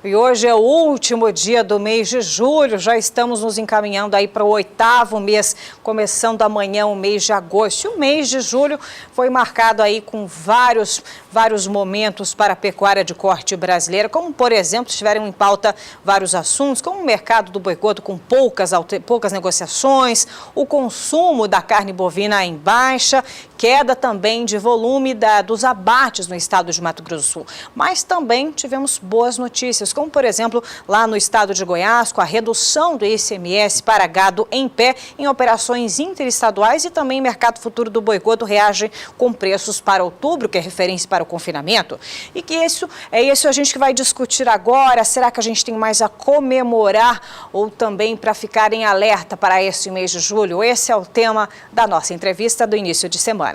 E hoje é o último dia do mês de julho, já estamos nos encaminhando aí para o 8º mês, começando amanhã o mês de agosto. E o mês de julho foi marcado aí com vários momentos para a pecuária de corte brasileira, como por exemplo, estiveram em pauta vários assuntos, como o mercado do boi gordo com poucas negociações, o consumo da carne bovina em baixa, queda também de volume dos abates no estado de Mato Grosso do Sul. Mas também tivemos boas notícias, como por exemplo, lá no estado de Goiás, com a redução do ICMS para gado em pé em operações interestaduais, e também o mercado futuro do boi gordo reage com preços para outubro, que é referência para o confinamento. E que isso a gente que vai discutir agora. Será que a gente tem mais a comemorar ou também para ficar em alerta para esse mês de julho? Esse é o tema da nossa entrevista do início de semana.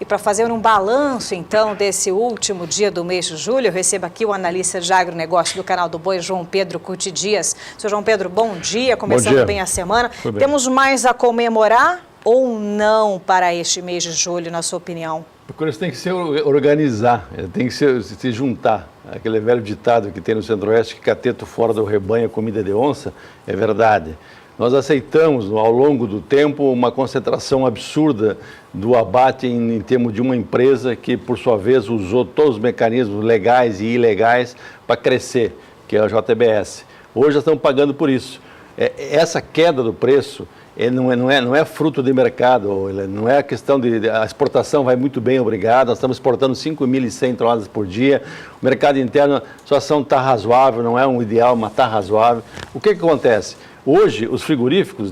E para fazer um balanço, então, desse último dia do mês de julho, eu recebo aqui o analista de agronegócio do canal do Boi, João Pedro Cuti Dias. Seu João Pedro, bom dia, começando bem a semana. Temos mais a comemorar ou não para este mês de julho, na sua opinião? Porque eles têm que se organizar, tem que se juntar. Aquele velho ditado que tem no Centro-Oeste, que cateto fora do rebanho é comida de onça, é verdade. Nós aceitamos, ao longo do tempo, uma concentração absurda do abate em termos de uma empresa que, por sua vez, usou todos os mecanismos legais e ilegais para crescer, que é a JBS. Hoje já estamos pagando por isso. Essa queda do preço não é fruto de mercado, não é a questão de... A exportação vai muito bem, obrigado. Nós estamos exportando 5.100 toneladas por dia. O mercado interno, a situação está razoável, não é um ideal, mas está razoável. O que acontece? Hoje, os frigoríficos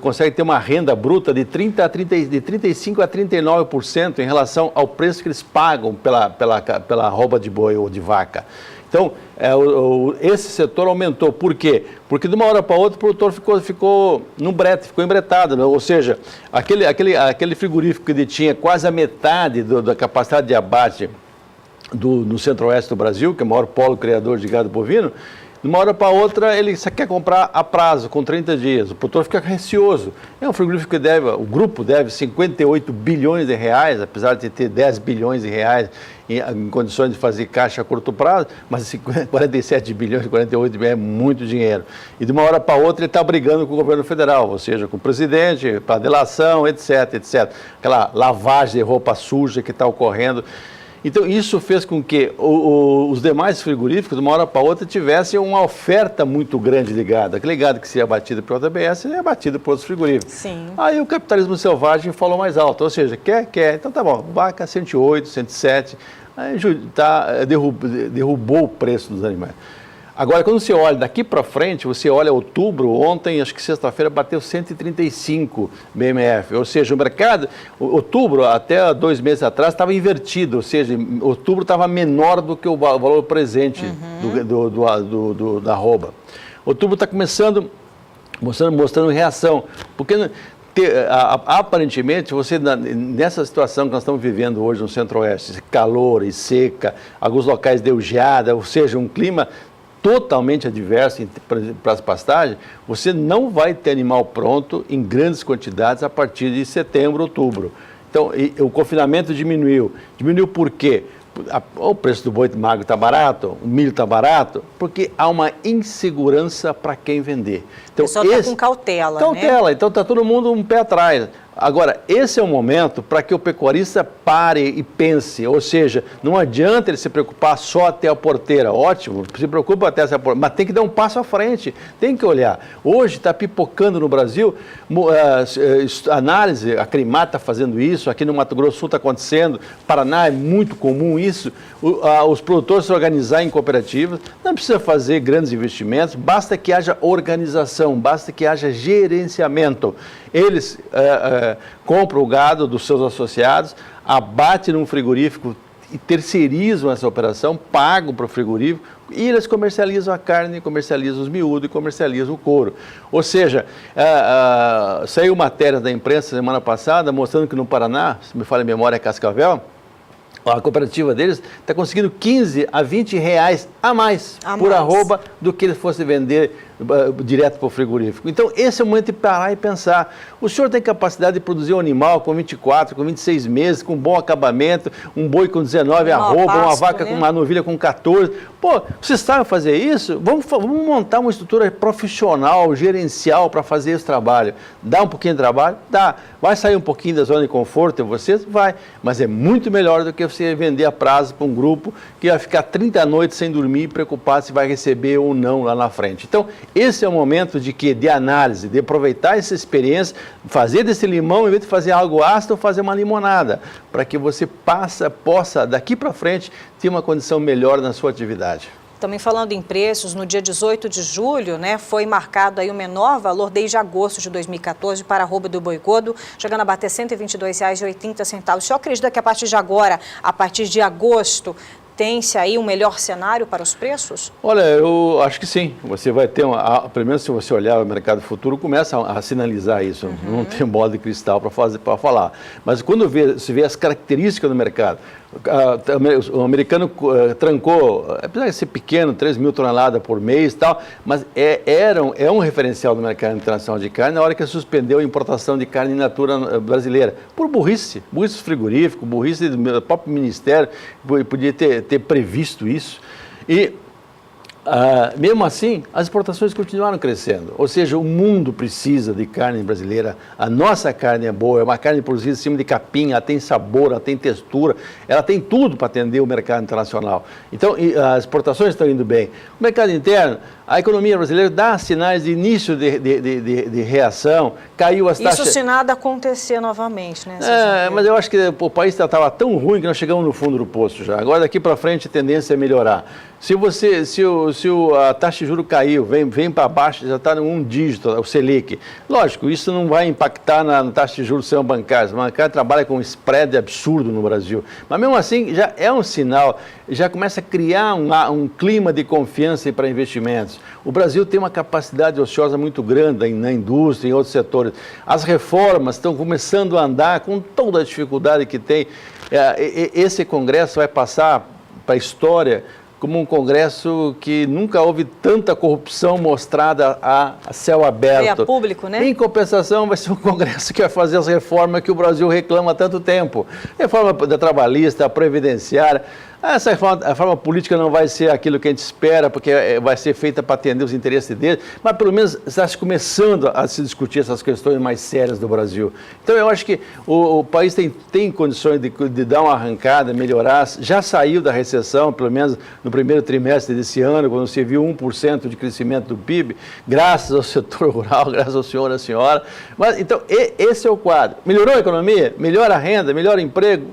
conseguem ter uma renda bruta de 35% a 39% em relação ao preço que eles pagam pela arroba de boi ou de vaca. Então, esse setor aumentou. Por quê? Porque de uma hora para outra o produtor ficou no brete, ficou embretado, né? Ou seja, aquele frigorífico que detinha quase a metade da capacidade de abate no centro-oeste do Brasil, que é o maior polo criador de gado bovino, de uma hora para outra ele quer comprar a prazo, com 30 dias. O produtor fica receoso. É um frigorífico que o grupo deve 58 bilhões de reais, apesar de ter 10 bilhões de reais em condições de fazer caixa a curto prazo, mas 47 bilhões, 48 bilhões é muito dinheiro. E de uma hora para outra ele está brigando com o governo federal, ou seja, com o presidente, para delação, etc, etc. Aquela lavagem de roupa suja que está ocorrendo. Então, isso fez com que os demais frigoríficos, de uma hora para outra, tivessem uma oferta muito grande de gado. Aquele gado que seria abatido pela JBS é abatido por outros frigoríficos. Sim. Aí o capitalismo selvagem falou mais alto, ou seja, quer, então tá bom, vaca 108, 107, aí derrubou o preço dos animais. Agora, quando você olha daqui para frente, você olha outubro, ontem, acho que sexta-feira, bateu 135 BMF. Ou seja, o mercado, outubro, até 2 meses atrás, estava invertido. Ou seja, outubro estava menor do que o valor presente da arroba. Outubro está começando, mostrando reação. Porque aparentemente, nessa situação que nós estamos vivendo hoje no Centro-Oeste, calor e seca, alguns locais deu geada, ou seja, um clima totalmente adverso para as pastagens, você não vai ter animal pronto em grandes quantidades a partir de setembro, outubro. Então, o confinamento diminuiu. Diminuiu por quê? O preço do boi magro está barato, o milho está barato, porque há uma insegurança para quem vender. Então, o pessoal está com cautela, né? Então está todo mundo um pé atrás. Agora, esse é o momento para que o pecuarista pare e pense, ou seja, não adianta ele se preocupar só até a porteira, ótimo, se preocupa até essa porteira, mas tem que dar um passo à frente, tem que olhar. Hoje está pipocando no Brasil, análise, a Crimata está fazendo isso, aqui no Mato Grosso do Sul está acontecendo, Paraná é muito comum isso, os produtores se organizarem em cooperativas, não precisa fazer grandes investimentos, basta que haja organização, basta que haja gerenciamento. Eles compram o gado dos seus associados, abatem num frigorífico e terceirizam essa operação, pagam para o frigorífico e eles comercializam a carne, comercializam os miúdos e comercializam o couro. Ou seja, saiu matéria da imprensa semana passada mostrando que no Paraná, se me falha a memória, é Cascavel, a cooperativa deles está conseguindo 15 a 20 reais a mais por arroba do que ele fosse vender direto para o frigorífico. Então, esse é o momento de parar e pensar. O senhor tem capacidade de produzir um animal com 24, com 26 meses, com bom acabamento, um boi com 19 arroba, uma vaca com uma novilha com 14. Pô, vocês sabem fazer isso? Vamos montar uma estrutura profissional, gerencial para fazer esse trabalho. Dá um pouquinho de trabalho? Dá. Vai sair um pouquinho da zona de conforto de vocês? Vai. Mas é muito melhor do que você vender a prazo para um grupo que vai ficar 30 noites sem dormir, preocupado se vai receber ou não lá na frente. Então, esse é o momento de análise, de aproveitar essa experiência, fazer desse limão, em vez de fazer algo ácido, fazer uma limonada, para que você possa, daqui para frente, ter uma condição melhor na sua atividade. Também falando em preços, no dia 18 de julho, né, foi marcado aí o menor valor desde agosto de 2014 para a arroba do boi gordo, chegando a bater R$ 122,80. O senhor acredita que a partir de agora, a partir de agosto, tem-se aí um melhor cenário para os preços? Olha, eu acho que sim. Você vai ter, pelo menos se você olhar o mercado futuro, começa a sinalizar isso. Não tem bola de cristal para falar. Mas quando se vê as características do mercado, o americano trancou, apesar de ser pequeno, 3 mil toneladas por mês e tal, mas é um referencial do mercado internacional de carne na hora que suspendeu a importação de carne in natura brasileira. Por burrice frigorífico, burrice do próprio Ministério, podia ter previsto isso. E mesmo assim, as exportações continuaram crescendo. Ou seja, o mundo precisa de carne brasileira. A nossa carne é boa, é uma carne produzida em cima de capim, ela tem sabor, ela tem textura, ela tem tudo para atender o mercado internacional. Então, as exportações estão indo bem. O mercado interno, a economia brasileira dá sinais de início de reação, caiu as taxas... Isso se nada acontecer novamente, né? Mas eu acho que o país estava tão ruim que nós chegamos no fundo do poço já. Agora, daqui para frente, a tendência é melhorar. Se a taxa de juros caiu, vem para baixo, já está em um dígito, o Selic. Lógico, isso não vai impactar na taxa de juros do sistema bancário. O bancário trabalha com um spread absurdo no Brasil. Mas mesmo assim, já é um sinal, já começa a criar um clima de confiança para investimentos. O Brasil tem uma capacidade ociosa muito grande na indústria, em outros setores. As reformas estão começando a andar com toda a dificuldade que tem. Esse Congresso vai passar para a história como um congresso que nunca houve tanta corrupção mostrada a céu aberto. É público, né? Em compensação, vai ser um congresso que vai fazer as reformas que o Brasil reclama há tanto tempo. Reforma da trabalhista, previdenciária. Essa reforma política não vai ser aquilo que a gente espera, porque vai ser feita para atender os interesses deles, mas pelo menos está começando a se discutir essas questões mais sérias do Brasil. Então eu acho que o país tem condições de dar uma arrancada, melhorar, já saiu da recessão, pelo menos no primeiro trimestre desse ano, quando se viu 1% de crescimento do PIB, graças ao setor rural, graças ao senhor e à senhora. Mas, então, esse é o quadro. Melhorou a economia? Melhora a renda? Melhora o emprego?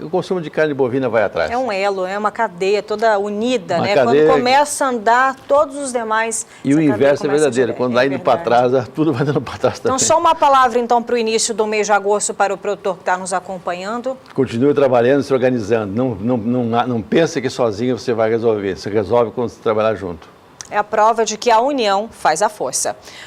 O consumo de carne bovina vai atrás. É um elo, é uma cadeia toda unida, né? Cadeia... Quando começa a andar, todos os demais... E o inverso é verdadeiro, quando vai indo para trás, tudo vai dando para trás também. Então, só uma palavra, então, para o início do mês de agosto para o produtor que está nos acompanhando. Continue trabalhando, se organizando. Não pense que sozinho você vai resolver. Você resolve quando você trabalhar junto. É a prova de que a união faz a força.